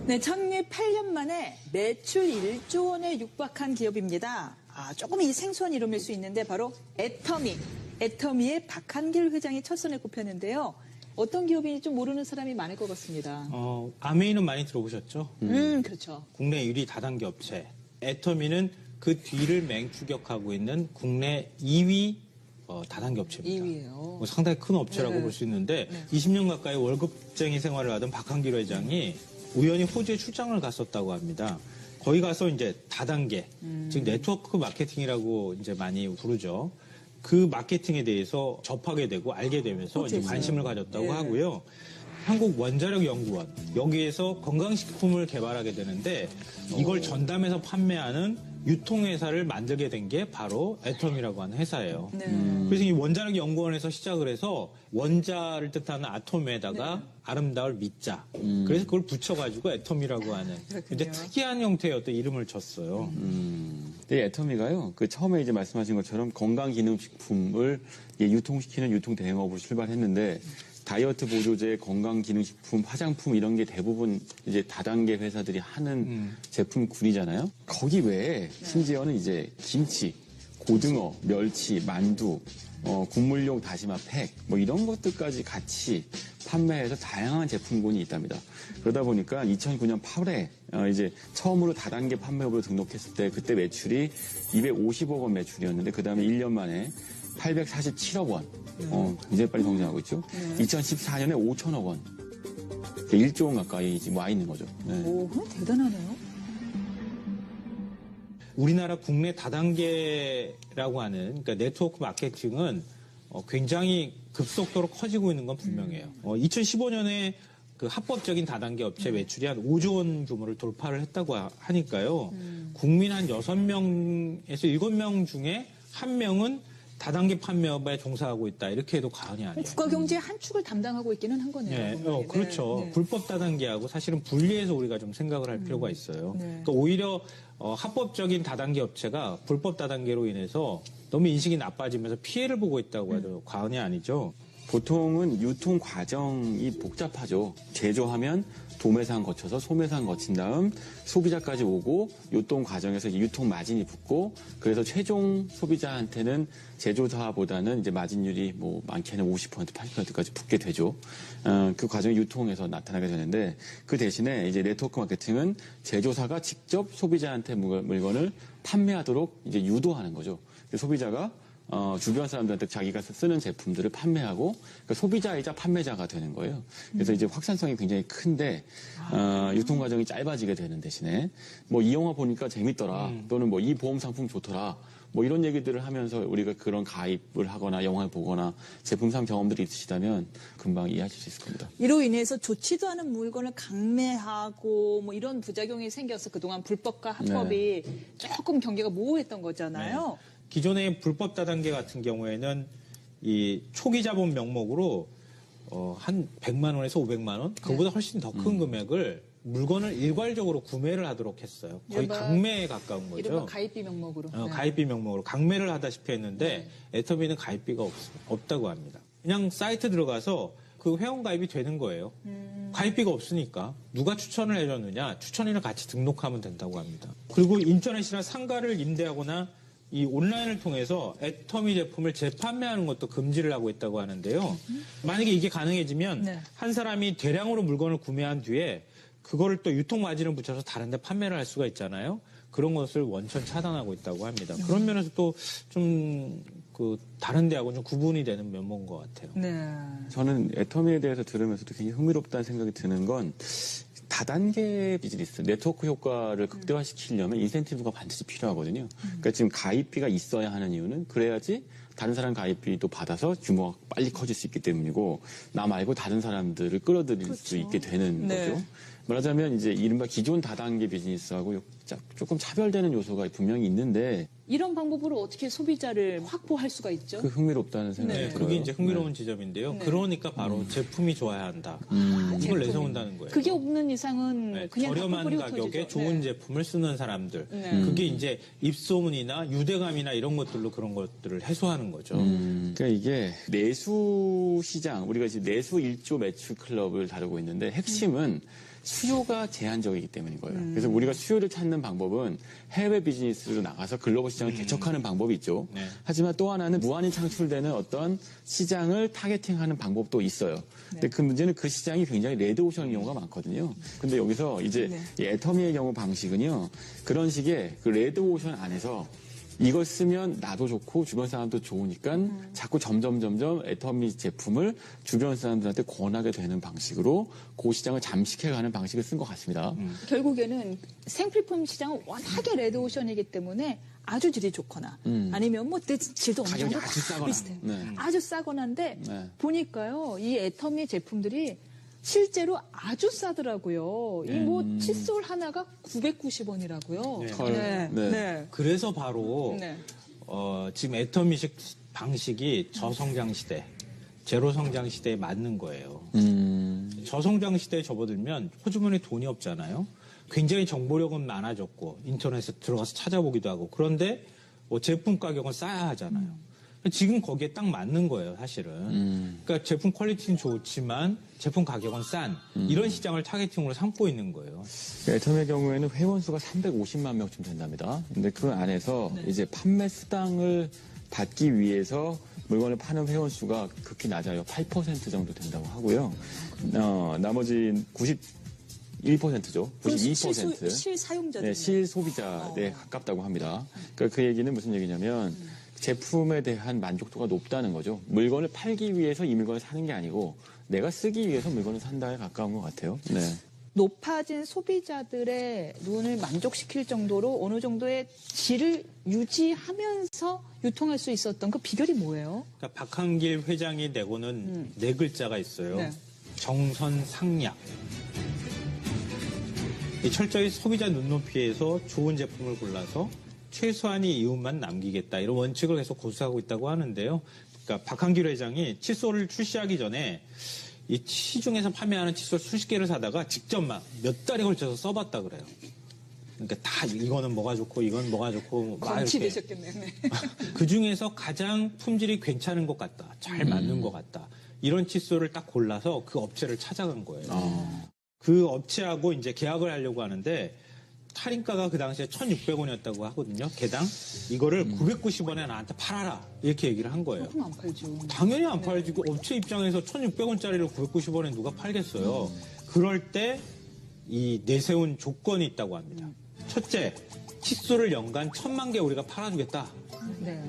네, 창립 8년 만에 매출 1조 원에 육박한 기업입니다. 조금 이 생소한 이름일 수 있는데 바로 애터미. 애터미의 박한길 회장이 첫 선에 꼽혔는데요. 어떤 기업인지 좀 모르는 사람이 많을 것 같습니다. 아메이는 많이 들어보셨죠? 그렇죠. 국내 유리 다단계 업체. 애터미는 그 뒤를 맹추격하고 있는 국내 2위 다단계 업체입니다. 2위예요. 상당히 큰 업체라고 네. 볼 수 있는데 20년 가까이 월급쟁이 생활을 하던 박한길 회장이 우연히 호주에 출장을 갔었다고 합니다. 거기 가서 이제 다단계, 즉 네트워크 마케팅이라고 이제 많이 부르죠. 그 마케팅에 대해서 접하게 되고 알게 되면서 이제 관심을 가졌다고 하고요. 한국원자력연구원 여기에서 건강식품을 개발하게 되는데 이걸 전담해서 판매하는 유통회사를 만들게 된 게 바로 애텀이라고 하는 회사예요. 그래서 이 원자력연구원에서 시작을 해서 원자를 뜻하는 아톰에다가 아름다울 미자. 그래서 그걸 붙여가지고 애텀이라고 하는 굉장히 특이한 형태의 어떤 이름을 줬어요. 네, 애터미가요. 그 처음에 이제 말씀하신 것처럼 건강기능식품을 유통시키는 유통 대행업으로 출발했는데 다이어트 보조제, 건강기능식품, 화장품 이런 게 대부분 이제 다단계 회사들이 하는 제품군이잖아요. 거기 외에 심지어는 이제 김치, 고등어, 멸치, 만두, 국물용 다시마 팩, 뭐 이런 것들까지 같이 판매해서 다양한 제품군이 있답니다. 그러다 보니까 2009년 8월에 이제 처음으로 다단계 판매업으로 등록했을 때 그때 매출이 250억 원 매출이었는데 그 다음에 1년 만에 847억 원. 굉장히 빨리 성장하고 있죠. 2014년에 5천억 원. 1조 원 가까이 지금 와 있는 거죠. 네. 오, 대단하네요. 우리나라 국내 다단계라고 하는 그러니까 네트워크 마케팅은 굉장히 급속도로 커지고 있는 건 분명해요. 2015년에 그 합법적인 다단계 업체 매출이 한 5조 원 규모를 돌파를 했다고 하니까요. 국민 한 6명에서 7명 중에 1명은 다단계 판매업에 종사하고 있다. 이렇게 해도 과언이 아니에요. 국가 경제의 한 축을 담당하고 있기는 한 거네요. 네, 그렇죠. 네. 불법 다단계하고 사실은 분리해서 우리가 좀 생각을 할 필요가 있어요. 또 오히려 합법적인 다단계 업체가 불법 다단계로 인해서 너무 인식이 나빠지면서 피해를 보고 있다고 해도 과언이 아니죠. 보통은 유통 과정이 복잡하죠. 제조하면 도매상 거쳐서 소매상 거친 다음 소비자까지 오고 유통 과정에서 유통 마진이 붙고 그래서 최종 소비자한테는 제조사보다는 이제 마진율이 뭐 많게는 50% 80%까지 붙게 되죠. 그 과정이 유통에서 나타나게 되는데 그 대신에 이제 네트워크 마케팅은 제조사가 직접 소비자한테 물건을 판매하도록 이제 유도하는 거죠. 소비자가 주변 사람들한테 자기가 쓰는 제품들을 판매하고 그러니까 소비자이자 판매자가 되는 거예요. 그래서 이제 확산성이 굉장히 큰데 유통 과정이 짧아지게 되는 대신에 뭐 이 영화 보니까 재밌더라 또는 뭐 이 보험 상품 좋더라 뭐 이런 얘기들을 하면서 우리가 그런 가입을 하거나 영화를 보거나 제품상 경험들이 있으시다면 금방 이해하실 수 있을 겁니다. 이로 인해서 좋지도 않은 물건을 강매하고 뭐 이런 부작용이 생겨서 그동안 불법과 합법이 조금 경계가 모호했던 거잖아요. 네. 기존의 불법 다단계 같은 경우에는 이 초기 자본 명목으로 한 100만 원에서 500만 원, 그보다 훨씬 더 큰 금액을 물건을 일괄적으로 구매를 하도록 했어요. 거의 강매에 가까운 거죠. 이른바 가입비 명목으로. 가입비 명목으로 강매를 하다시피 했는데 애터미는 가입비가 없다고 합니다. 그냥 사이트 들어가서 그 회원 가입이 되는 거예요. 가입비가 없으니까 누가 추천을 해줬느냐, 추천인을 같이 등록하면 된다고 합니다. 그리고 인터넷이나 상가를 임대하거나 이 온라인을 통해서 애터미 제품을 재판매하는 것도 금지를 하고 있다고 하는데요. 만약에 이게 가능해지면 한 사람이 대량으로 물건을 구매한 뒤에 그거를 또 유통 마진을 붙여서 다른 데 판매를 할 수가 있잖아요. 그런 것을 원천 차단하고 있다고 합니다. 그런 면에서 또 좀 그 다른 데하고 좀 구분이 되는 면모인 것 같아요. 네. 저는 애터미에 대해서 들으면서도 굉장히 흥미롭다는 생각이 드는 건 다단계 비즈니스, 네트워크 효과를 극대화시키려면 인센티브가 반드시 필요하거든요. 그러니까 지금 가입비가 있어야 하는 이유는 그래야지 다른 사람 가입비도 받아서 규모가 빨리 커질 수 있기 때문이고 나 말고 다른 사람들을 끌어들일 수 있게 되는 거죠. 말하자면 이제 이른바 기존 다단계 비즈니스하고 조금 차별되는 요소가 분명히 있는데 이런 방법으로 어떻게 소비자를 확보할 수가 있죠? 그 흥미롭다는 생각이 들어요. 그게 이제 흥미로운 지점인데요. 그러니까 바로 제품이 좋아야 한다. 이걸 내세운다는 거예요. 그게 없는 이상은 그냥 저렴한 가격에 좋은 제품을 쓰는 사람들. 그게 이제 입소문이나 유대감이나 이런 것들로 그런 것들을 해소하는 거죠. 그러니까 이게 내수 시장, 우리가 지금 내수 1조 매출 클럽을 다루고 있는데 핵심은 수요가 제한적이기 때문인 거예요. 그래서 우리가 수요를 찾는 방법은 해외 비즈니스로 나가서 글로벌 시장을 개척하는 방법이 있죠. 네. 하지만 또 하나는 무한히 창출되는 어떤 시장을 타겟팅하는 방법도 있어요. 근데 그 문제는 그 시장이 굉장히 레드오션인 경우가 많거든요. 근데 여기서 이제 이 애터미의 경우 방식은요. 그런 식의 그 레드오션 안에서 이걸 쓰면 나도 좋고 주변 사람도 좋으니까 자꾸 점점 애터미 제품을 주변 사람들한테 권하게 되는 방식으로 그 시장을 잠식해가는 방식을 쓴 것 같습니다. 결국에는 생필품 시장은 워낙에 레드오션이기 때문에 아주 질이 좋거나 아니면 뭐 질도 어느 가격이 정도 아주 싸거나. 비슷해요. 네. 아주 싸거나인데 네. 보니까요 이 애터미 제품들이 실제로 아주 싸더라고요. 이 뭐 칫솔 하나가 990원이라고요. 네. 헐. 네. 그래서 바로 네. 지금 애터미식 방식이 저성장 시대, 제로 성장 시대에 맞는 거예요. 저성장 시대에 접어들면 호주머니에 돈이 없잖아요. 굉장히 정보력은 많아졌고 인터넷에 들어가서 찾아보기도 하고 그런데 뭐 제품 가격은 싸야 하잖아요. 지금 거기에 딱 맞는 거예요, 사실은. 그러니까 제품 퀄리티는 좋지만 제품 가격은 싼 이런 시장을 타겟팅으로 삼고 있는 거예요. 애터미의 경우에는 회원 수가 350만 명쯤 된답니다. 근데 그 안에서 이제 판매 수당을 받기 위해서 물건을 파는 회원 수가 극히 낮아요. 8% 정도 된다고 하고요. 나머지 91%죠. 92%. 실사용자들. 네, 실소비자에 가깝다고 합니다. 그러니까 그 얘기는 무슨 얘기냐면 제품에 대한 만족도가 높다는 거죠. 물건을 팔기 위해서 이 물건을 사는 게 아니고 내가 쓰기 위해서 물건을 산다에 가까운 것 같아요. 네. 높아진 소비자들의 눈을 만족시킬 정도로 어느 정도의 질을 유지하면서 유통할 수 있었던 그 비결이 뭐예요? 그러니까 박한길 회장이 내고는 네 글자가 있어요. 네. 정선상략. 이 철저히 소비자 눈높이에서 좋은 제품을 골라서 최소한의 이윤만 남기겠다 이런 원칙을 계속 고수하고 있다고 하는데요. 그러니까 박한길 회장이 칫솔을 출시하기 전에 이 시중에서 판매하는 칫솔 수십 개를 사다가 직접 막 몇 달에 걸쳐서 써봤다 그래요. 그러니까 다 이거는 뭐가 좋고 이건 뭐가 좋고 막 검치 이렇게 되셨겠네요. 네. 그 중에서 가장 품질이 괜찮은 것 같다, 잘 맞는 것 같다 이런 칫솔을 딱 골라서 그 업체를 찾아간 거예요. 그 업체하고 이제 계약을 하려고 하는데. 할인가가 그 당시에 1,600원이었다고 하거든요. 개당. 이거를 990원에 나한테 팔아라. 이렇게 얘기를 한 거예요. 그럼 안 팔죠. 당연히 안 팔지. 그 업체 입장에서 1,600원짜리를 990원에 누가 팔겠어요. 그럴 때 이 내세운 조건이 있다고 합니다. 첫째, 칫솔을 연간 1,000만 개 우리가 팔아주겠다. 네.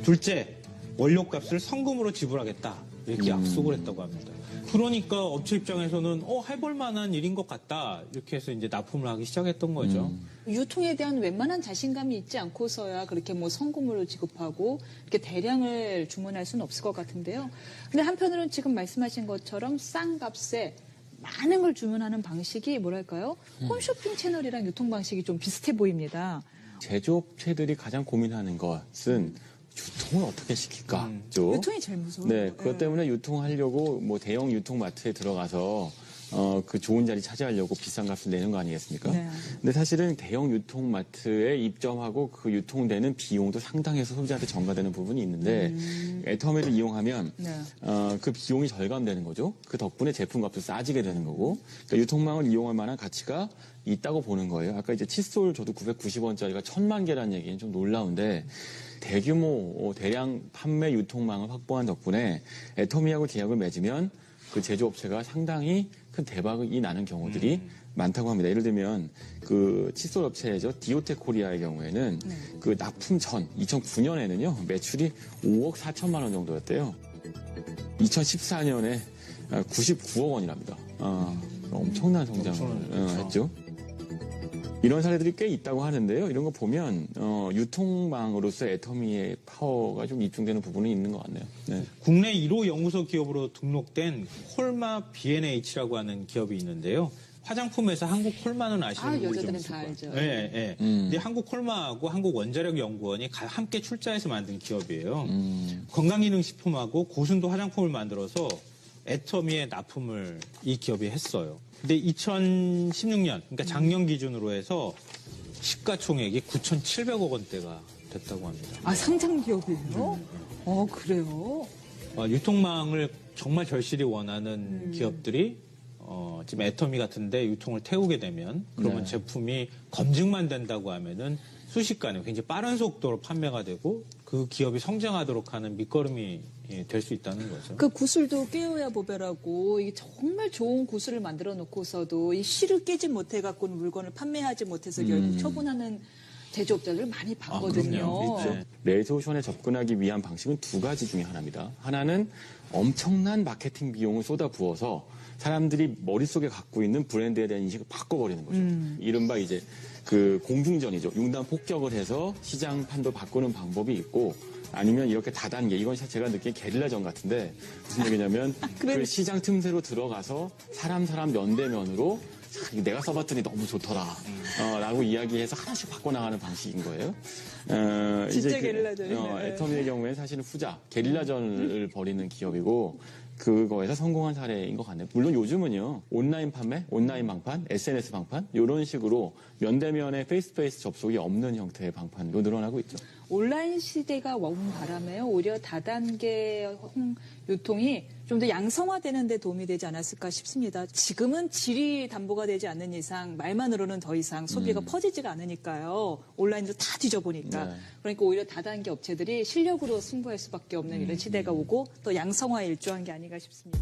둘째, 원료값을 성금으로 지불하겠다. 이렇게 약속을 했다고 합니다. 그러니까 업체 입장에서는 해볼 만한 일인 것 같다. 이렇게 해서 이제 납품을 하기 시작했던 거죠. 유통에 대한 웬만한 자신감이 있지 않고서야 그렇게 뭐 성금으로 지급하고 이렇게 대량을 주문할 수는 없을 것 같은데요. 근데 한편으로는 지금 말씀하신 것처럼 싼 값에 많은 걸 주문하는 방식이 뭐랄까요? 홈쇼핑 채널이랑 유통 방식이 좀 비슷해 보입니다. 제조업체들이 가장 고민하는 것은 유통을 어떻게 시킬까죠. 유통이 제일 무서워요. 네, 그것 때문에 유통하려고 뭐 대형 유통마트에 들어가서 그 좋은 자리 차지하려고 비싼 값을 내는 거 아니겠습니까? 네. 근데 사실은 대형 유통마트에 입점하고 그 유통되는 비용도 상당해서 소비자한테 전가되는 부분이 있는데 애터미를 이용하면 네. 그 비용이 절감되는 거죠. 그 덕분에 제품값도 싸지게 되는 거고 그러니까 유통망을 이용할 만한 가치가 있다고 보는 거예요. 아까 이제 칫솔 저도 990원짜리가 1,000만 개라는 얘기는 좀 놀라운데 대규모 대량 판매 유통망을 확보한 덕분에 애터미하고 계약을 맺으면 그 제조업체가 상당히 큰 대박이 나는 경우들이 많다고 합니다. 예를 들면 그 칫솔 업체죠. 디오텍 코리아의 경우에는 그 납품 전 2009년에는요 매출이 5억 4천만 원 정도였대요. 2014년에 99억 원이랍니다. 엄청난 성장을 했죠. 이런 사례들이 꽤 있다고 하는데요. 이런 거 보면 유통망으로서 애터미의 파워가 좀 입증되는 부분이 있는 것 같네요. 네. 국내 1호 연구소 기업으로 등록된 콜마 B&H라고 하는 기업이 있는데요. 화장품에서 한국 콜마는 아시는 분이 좀 여자들은 있을 다 거예요. 알죠. 네, 네. 근데 한국 콜마하고 한국 원자력 연구원이 함께 출자해서 만든 기업이에요. 건강기능식품하고 고순도 화장품을 만들어서 애터미에 납품을 이 기업이 했어요. 근데 2016년, 그러니까 작년 기준으로 해서 시가총액이 9,700억 원대가 됐다고 합니다. 아, 상장 기업이에요? 그래요? 유통망을 정말 절실히 원하는 기업들이 지금 애터미 같은데 유통을 태우게 되면 그러면 네. 제품이 검증만 된다고 하면은 순식간에 굉장히 빠른 속도로 판매가 되고 그 기업이 성장하도록 하는 밑거름이 될 수 있다는 거죠. 그 구슬도 깨어야 보배라고 이게 정말 좋은 구슬을 만들어 놓고서도 이 실을 깨지 못해 갖고 물건을 판매하지 못해서 결국 처분하는 제조업자들 많이 봤거든요. 그럼요. 있죠. 레조션에 접근하기 위한 방식은 두 가지 중에 하나입니다. 하나는 엄청난 마케팅 비용을 쏟아부어서 사람들이 머릿속에 갖고 있는 브랜드에 대한 인식을 바꿔버리는 거죠. 이른바 이제 그 공중전이죠. 융단 폭격을 해서 시장 판도 바꾸는 방법이 있고 아니면 이렇게 다단계, 이건 제가 느낀 게릴라전 같은데 무슨 얘기냐면 그래. 그 시장 틈새로 들어가서 사람 면대면으로 자, 내가 써봤더니 너무 좋더라 라고 이야기해서 하나씩 바꿔나가는 방식인 거예요. 진짜 게릴라전이네요. 애터미의 경우에 사실은 후자, 게릴라전을 벌이는 기업이고 그거에서 성공한 사례인 것 같네요. 물론 요즘은요, 온라인 판매, 온라인 방판, SNS 방판, 이런 식으로 면대면의 페이스-투페이스 접속이 없는 형태의 방판도 늘어나고 있죠. 온라인 시대가 온 바람에 오히려 다단계 유통이 좀 더 양성화되는 데 도움이 되지 않았을까 싶습니다. 지금은 질이 담보가 되지 않는 이상 말만으로는 더 이상 소비가 퍼지지가 않으니까요. 온라인으로 다 뒤져보니까. 네. 그러니까 오히려 다단계 업체들이 실력으로 승부할 수밖에 없는 이런 시대가 오고 또 양성화에 일조한 게 아닌가 싶습니다.